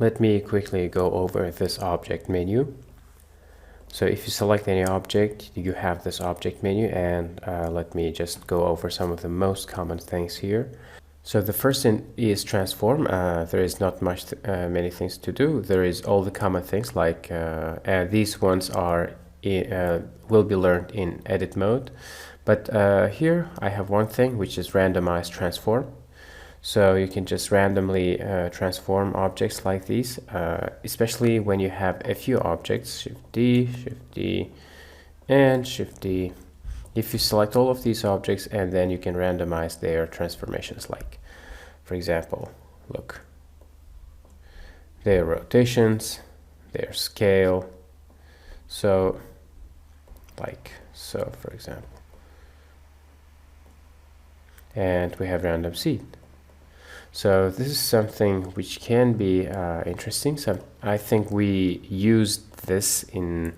Let me quickly go over this object menu. So if you select any object, you have this object menu, and let me just go over some of the most common things here. So the first thing is transform. There is not much many things to do. There is all the common things like these ones are will be learned in edit mode. But here I have one thing, which is randomize transform. So you can just randomly transform objects like these, especially when you have a few objects. Shift D, and Shift D. If you select all of these objects, and then you can randomize their transformations, like, for example, look, their rotations, their scale. So, like so, for example. And we have random seed. So this is something which can be interesting. So I think we used this in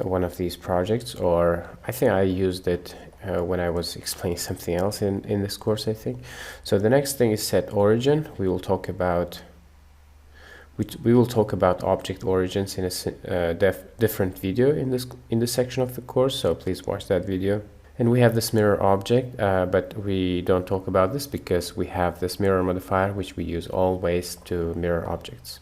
one of these projects, or I think I used it when I was explaining something else in this course, I think. So the next thing is set origin. We will talk about object origins in a different video in this section of the course. So please watch that video. And we have this mirror object, but we don't talk about this because we have this mirror modifier, which we use always to mirror objects.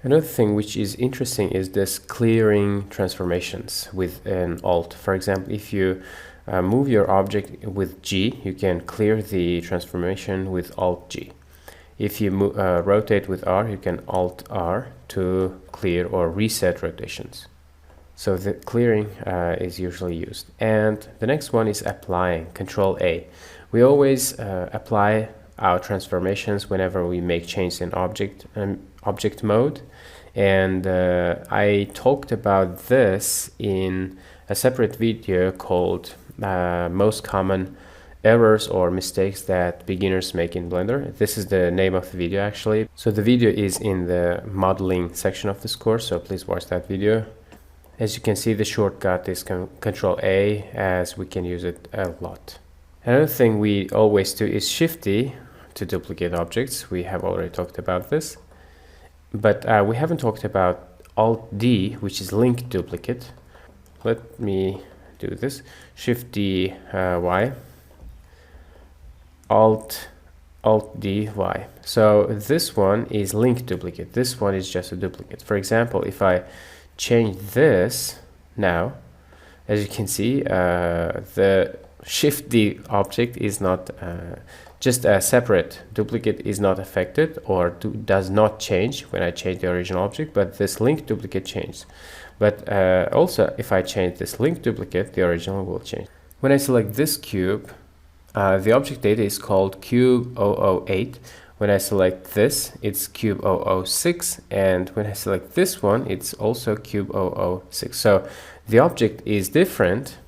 Another thing which is interesting is this clearing transformations with an Alt. For example, if you move your object with G, you can clear the transformation with Alt G. If you rotate with R, you can Alt R to clear or reset rotations. So the clearing is usually used. And the next one is applying, Control A. We always apply our transformations whenever we make changes in object mode. And I talked about this in a separate video called most common errors or mistakes that beginners make in Blender. This is the name of the video, actually. So the video is in the modeling section of this course, so please watch that video. As you can see, the shortcut is Control A, as we can use it a lot. Another thing we always do is Shift D to duplicate objects. We have already talked about this. But we haven't talked about Alt D, which is link duplicate. Let me do this. Shift D Y. Alt D Y. So this one is link duplicate. This one is just a duplicate. For example, if I change this now, as you can see, the Shift D object is not just a separate duplicate is not affected or does not change when I change the original object, but this link duplicate changes. But also, if I change this link duplicate, the original will change. When I select this cube, the object data is called cube 008. When I select this, it's cube 006, and when I select this one, it's also cube 006. So the object is different.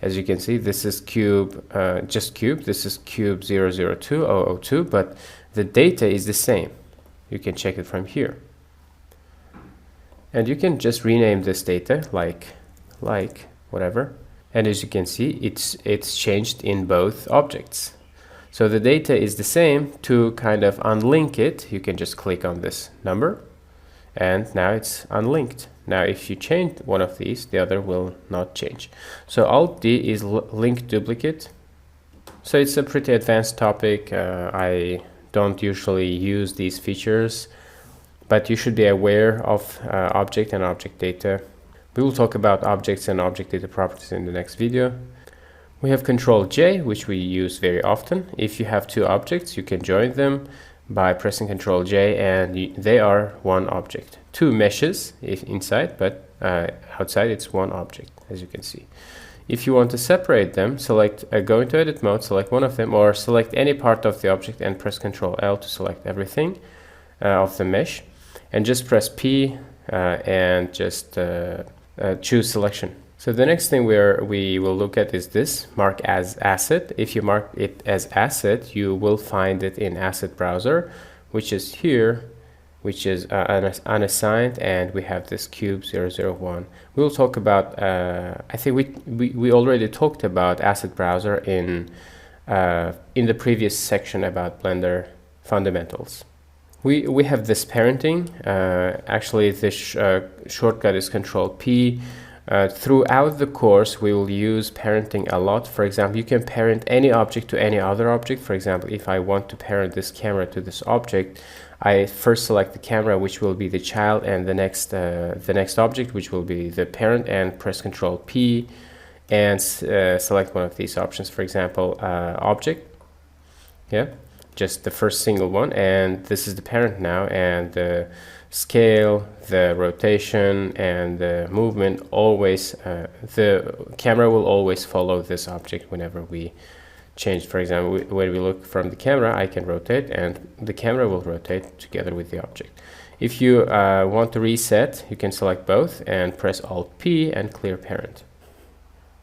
As you can see, this is cube, just cube. This is cube 002, but the data is the same. You can check it from here. And you can just rename this data like whatever. And as you can see, it's changed in both objects. So the data is the same. To kind of unlink it, you can just click on this number, and now it's unlinked. Now if you change one of these, the other will not change. So Alt D is link duplicate. So it's a pretty advanced topic. I don't usually use these features, but you should be aware of object and object data. We will talk about objects and object data properties in the next video. We have Control J, which we use very often. If you have two objects, you can join them by pressing Control J, and they are one object. Two meshes inside, but outside it's one object, as you can see. If you want to separate them, select go into edit mode, select one of them, or select any part of the object and press Control L to select everything of the mesh, and just press P and just choose selection. So the next thing we will look at is this, mark as asset. If you mark it as asset, you will find it in asset browser, which is here, which is unassigned, and we have this cube 001. We will talk about, I think we already talked about asset browser in the previous section about Blender fundamentals. We have this parenting. Actually, this shortcut is Control P. Throughout the course, we will use parenting a lot. For example, you can parent any object to any other object. For example, if I want to parent this camera to this object, I first select the camera, which will be the child, and the next object, which will be the parent, and press Control P and select one of these options. For example, object. Yeah, just the first single one, and this is the parent now, and the scale, the rotation, and the movement, always the camera will always follow this object whenever we change. For example, when we look from the camera, I can rotate, and the camera will rotate together with the object. If you want to reset, you can select both and press Alt P and clear parent.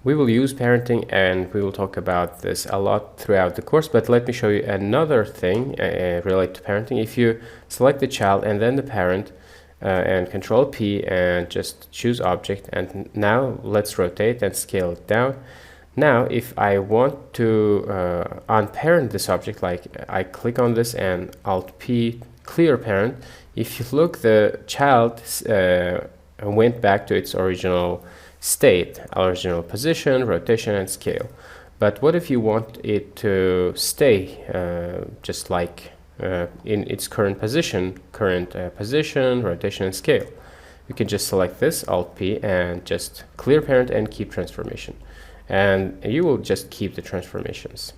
We will use parenting, and we will talk about this a lot throughout the course, but let me show you another thing related to parenting. If you select the child and then the parent and Control P and just choose object, and now let's rotate and scale it down. Now if I want to unparent this object, like I click on this and Alt P, clear parent, if you look, the child went back to its original state, original position, rotation, and scale. But what if you want it to stay just like in its current position, rotation, and scale? You can just select this, Alt P, and just clear parent and keep transformation, and you will just keep the transformations.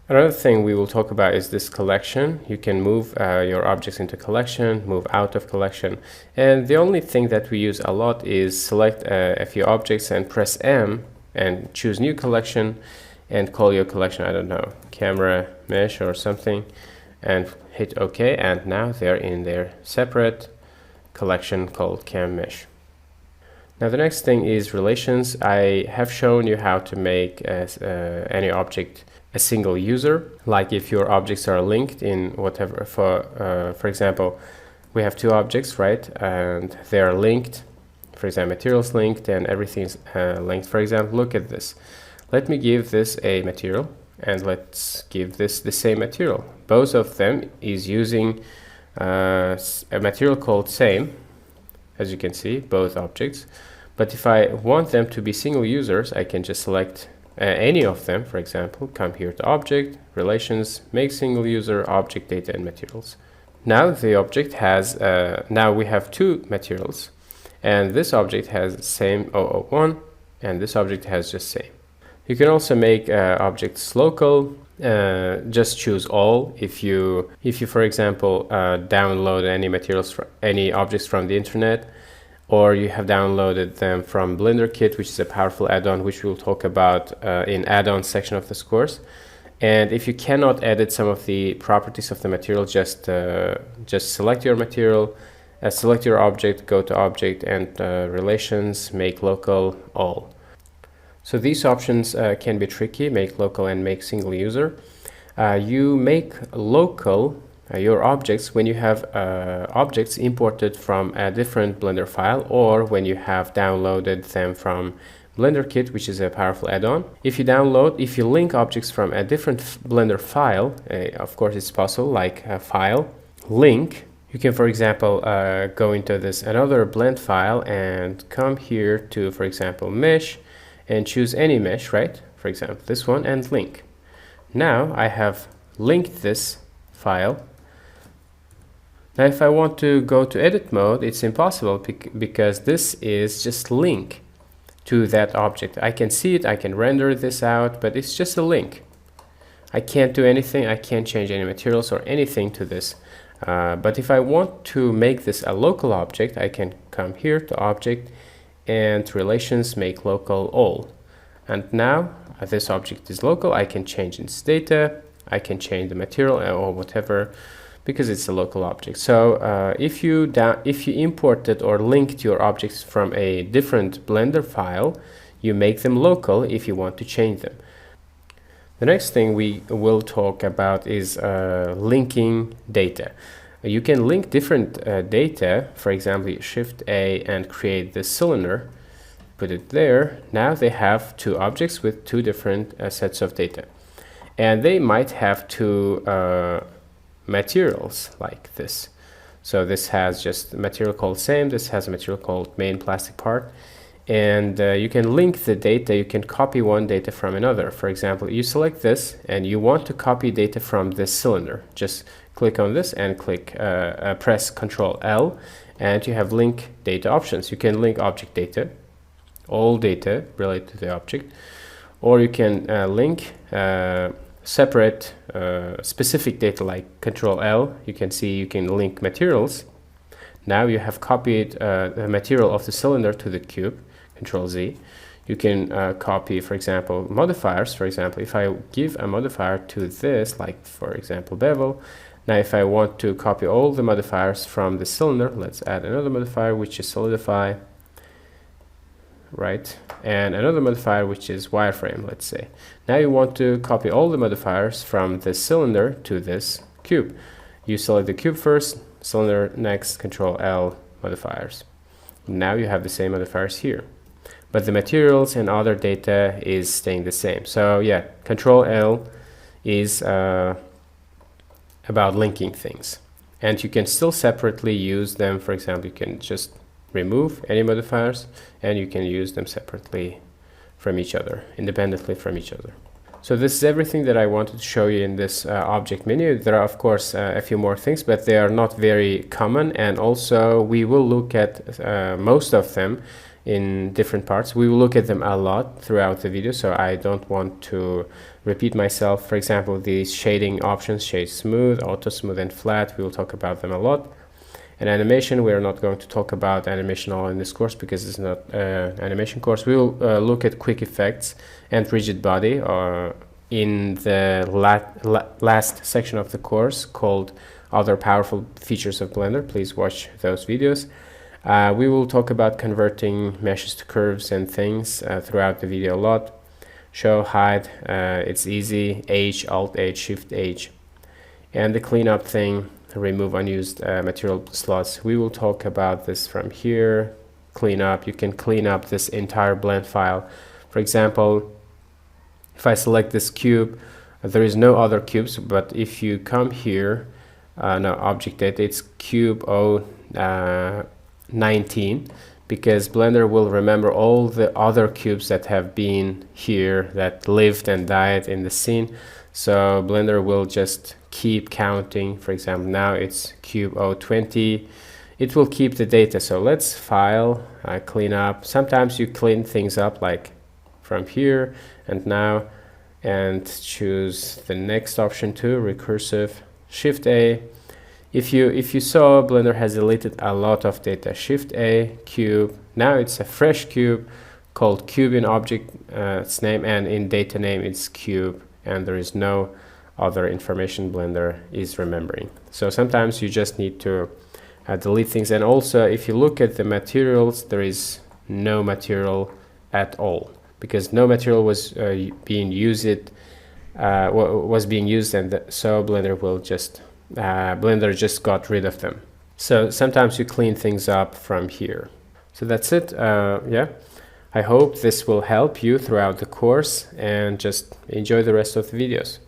Another thing we will talk about is this collection. You can move your objects into collection, move out of collection, and the only thing that we use a lot is select a few objects and press M and choose new collection and call your collection, I don't know, camera mesh or something, and hit OK, and now they're in their separate collection called cam mesh. Now the next thing is relations. I have shown you how to make any object a single user, like if your objects are linked in whatever. For example, we have two objects, right, and they are linked. For example, materials linked and everything is linked. For example, look at this. Let me give this a material, and let's give this the same material. Both of them is using a material called same, as you can see, both objects. But if I want them to be single users, I can just select any of them. For example, come here to object, relations, make single user, object, data, and materials. Now the object has, now we have two materials, and this object has same 001, and this object has just same. You can also make objects local. Just choose all. If you for example download any materials, any objects from the internet, or you have downloaded them from BlenderKit, which is a powerful add-on, which we'll talk about in add-on section of this course. And if you cannot edit some of the properties of the material, just select your material, select your object, go to object, and relations, make local, all. So these options can be tricky, make local and make single user. You make local your objects when you have objects imported from a different Blender file, or when you have downloaded them from BlenderKit, which is a powerful add-on. If you link objects from a different Blender file, of course it's possible, like a file, link. You can, for example, go into this another blend file and come here to, for example, mesh, and choose any mesh, right? For example, this one, and link. Now I have linked this file. Now if I want to go to edit mode, it's impossible because this is just link to that object. I can see it, I can render this out, but it's just a link. I can't do anything, I can't change any materials or anything to this. But if I want to make this a local object, I can come here to object and relations, make local, all. And now this object is local. I can change its data, I can change the material or whatever, because it's a local object. So if you imported or linked your objects from a different Blender file, you make them local if you want to change them. The next thing we will talk about is linking data. You can link different data. For example, you Shift A and create this cylinder, put it there. Now they have two objects with two different sets of data, and they might have to materials like this. So this has just a material called same, this has a material called main plastic part, and you can link the data. You can copy one data from another. For example, you select this and you want to copy data from this cylinder. Just click on this and press Ctrl L, and you have link data options. You can link object data, all data related to the object, or you can link separate specific data like Ctrl L. You can see you can link materials. Now you have copied the material of the cylinder to the cube. Ctrl Z. You can copy, for example, modifiers. For example, if I give a modifier to this, like for example bevel, now if I want to copy all the modifiers from the cylinder, let's add another modifier which is solidify, right, and another modifier which is wireframe, let's say. Now you want to copy all the modifiers from the cylinder to this cube. You select the cube first, cylinder next, Ctrl L, modifiers. Now you have the same modifiers here, but the materials and other data is staying the same. So yeah, Ctrl L is about linking things, and you can still separately use them. For example, you can just remove any modifiers and you can use them separately from each other, independently from each other. So this is everything that I wanted to show you in this object menu. There are of course a few more things, but they are not very common, and also we will look at most of them in different parts. We will look at them a lot throughout the video, so I don't want to repeat myself. For example, these shading options, shade smooth, auto smooth, and flat, we will talk about them a lot. And animation, we are not going to talk about animation all in this course because it's not an animation course. We will look at quick effects and rigid body in the last section of the course called Other Powerful Features of Blender. Please watch those videos. We will talk about converting meshes to curves and things throughout the video a lot. Show, hide, it's easy, H, Alt H, Shift H. And the cleanup thing, remove unused material slots. We will talk about this from here. Clean up, you can clean up this entire blend file. For example, if I select this cube, there is no other cubes, but if you come here, no, object data, it's cube 019, because Blender will remember all the other cubes that have been here, that lived and died in the scene. So Blender will just keep counting. For example, now it's cube 020. It will keep the data. So let's file, clean up. Sometimes you clean things up like from here and now, and choose the next option too, recursive, Shift A. If you saw, Blender has deleted a lot of data. Shift A, cube. Now it's a fresh cube called cube in object its name, and in data name it's cube, and there is no other information Blender is remembering. So sometimes you just need to delete things. And also, if you look at the materials, there is no material at all, because no material was being used, and so Blender will just Blender just got rid of them. So sometimes you clean things up from here. So that's it. Yeah, I hope this will help you throughout the course, and just enjoy the rest of the videos.